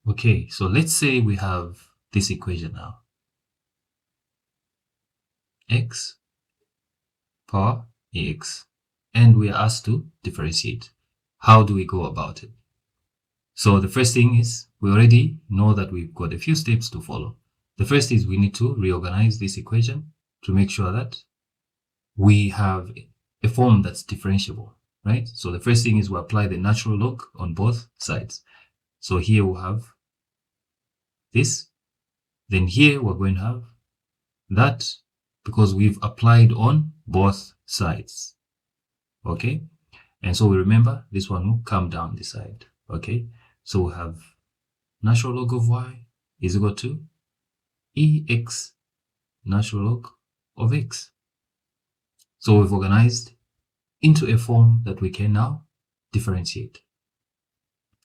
Okay, so let's say we have this equation now. X power ax. And we are asked to differentiate. How do we go about it? So the first thing is, we already know that we've got a few steps to follow. The first is we need to reorganize this equation to make sure that we have a form that's differentiable, right? So the first thing is we apply the natural log on both sides. So here we'll have this. Then here we're going to have that because we've applied on both sides. Okay? And so we remember this one will come down this side. Okay? So we have natural log of y is equal to ex natural log of x. So we've organized into a form that we can now differentiate.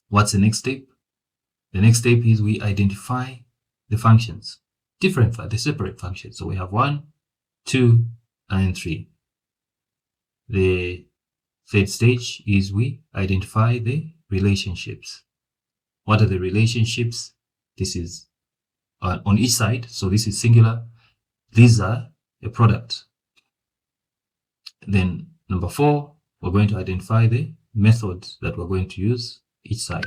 What's the next step? The next step is we identify the functions, the separate functions. So we have 1, 2, and 3. The third stage is we identify the relationships. What are the relationships? This is on each side. So this is singular. These are a product. Then number 4, we're going to identify the methods that we're going to use each side.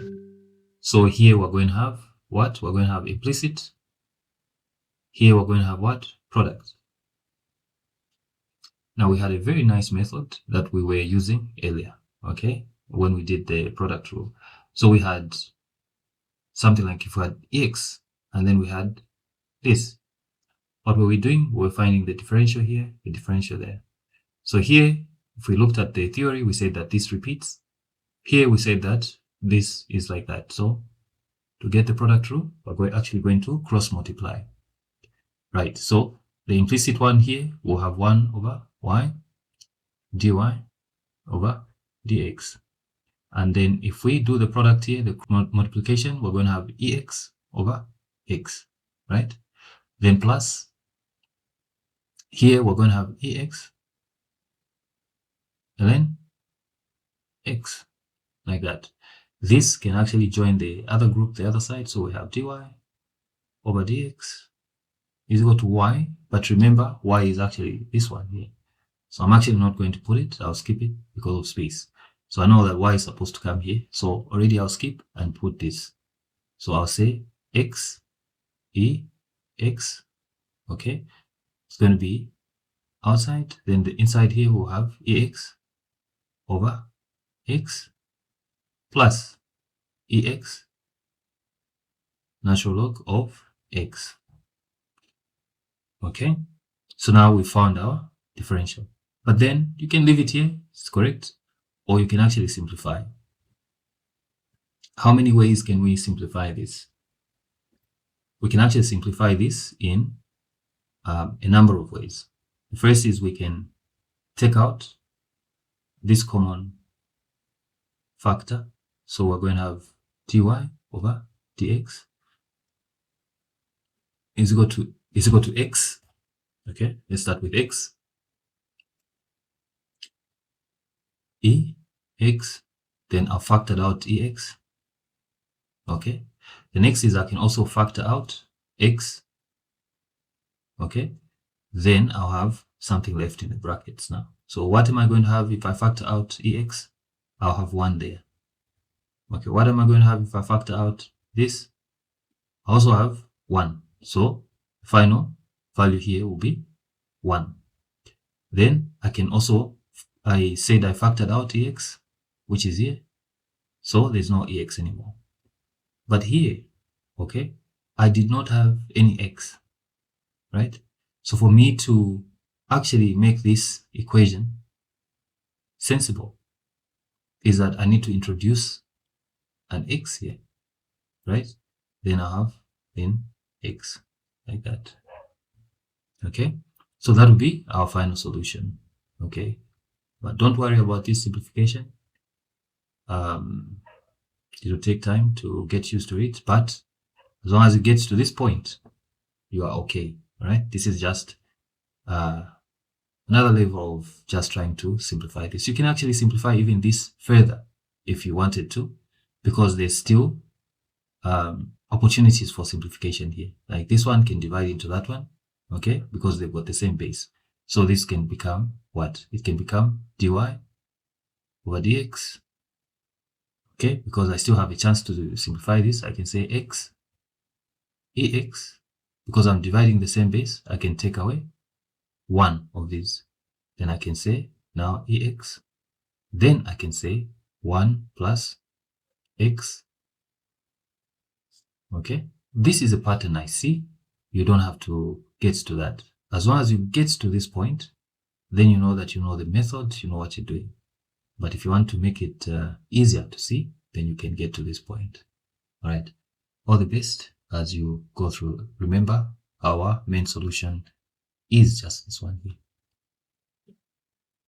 So here we're going to have what? We're going to have implicit. Here we're going to have what? Product. Now we had a very nice method that we were using earlier, okay, when we did the product rule. So we had something like if we had ex and then we had this. What were we doing? We were finding the differential here, the differential there. So here, if we looked at the theory, we said that this repeats. Here we said that this is like that. So to get the product rule, we're actually going to cross multiply. Right, so the implicit one here will have 1 over y dy over dx. And then if we do the product here, the multiplication, we're going to have ex over x, right? Then plus, here we're going to have ex ln x, like that. This can actually join the other group, the other side. So we have dy over dx is equal to y, but remember y is actually this one here. So I'm actually not going to put it, I'll skip it because of space. So I know that y is supposed to come here. So already I'll skip and put this. So I'll say x, e, x, okay. It's going to be outside. Then the inside here we'll have ex over x plus ex natural log of x. Okay, so now we found our differential. But then you can leave it here, it's correct, or you can actually simplify. How many ways can we simplify this? We can actually simplify this in a number of ways. The first is we can take out this common factor. So we're going to have dy over dx is equal to x. Okay, let's start with x. Ex, then I've factored out ex. Okay, the next is I can also factor out x. Okay, then I'll have something left in the brackets now. So what am I going to have if I factor out ex? I'll have 1 there. Okay, what am I going to have if I factor out this? I also have 1. So the final value here will be 1. Then I can also, I said I factored out ex, which is here. So there's no ex anymore. But here, okay, I did not have any x, right? So for me to actually make this equation sensible is that I need to introduce an x here, right? Then I have x, like that. Okay, so that will be our final solution. Okay, but don't worry about this simplification. It will take time to get used to it, but as long as it gets to this point, you are okay. All right, this is just another level of just trying to simplify this. You can actually simplify even this further if you wanted to, because there's still opportunities for simplification here. Like this one can divide into that one, okay, because they've got the same base. So this can become what? It can become dy over dx, okay, because I still have a chance to simplify this. I can say x, ex, because I'm dividing the same base, I can take away one of these. Then I can say now ex, then I can say 1 plus x. Okay, this is a pattern I see. You don't have to get to that. As long as you get to this point, then you know that you know the method, you know what you're doing. But if you want to make it easier to see, then you can get to this point. All right, all the best as you go through. Remember, our main solution is just this one here.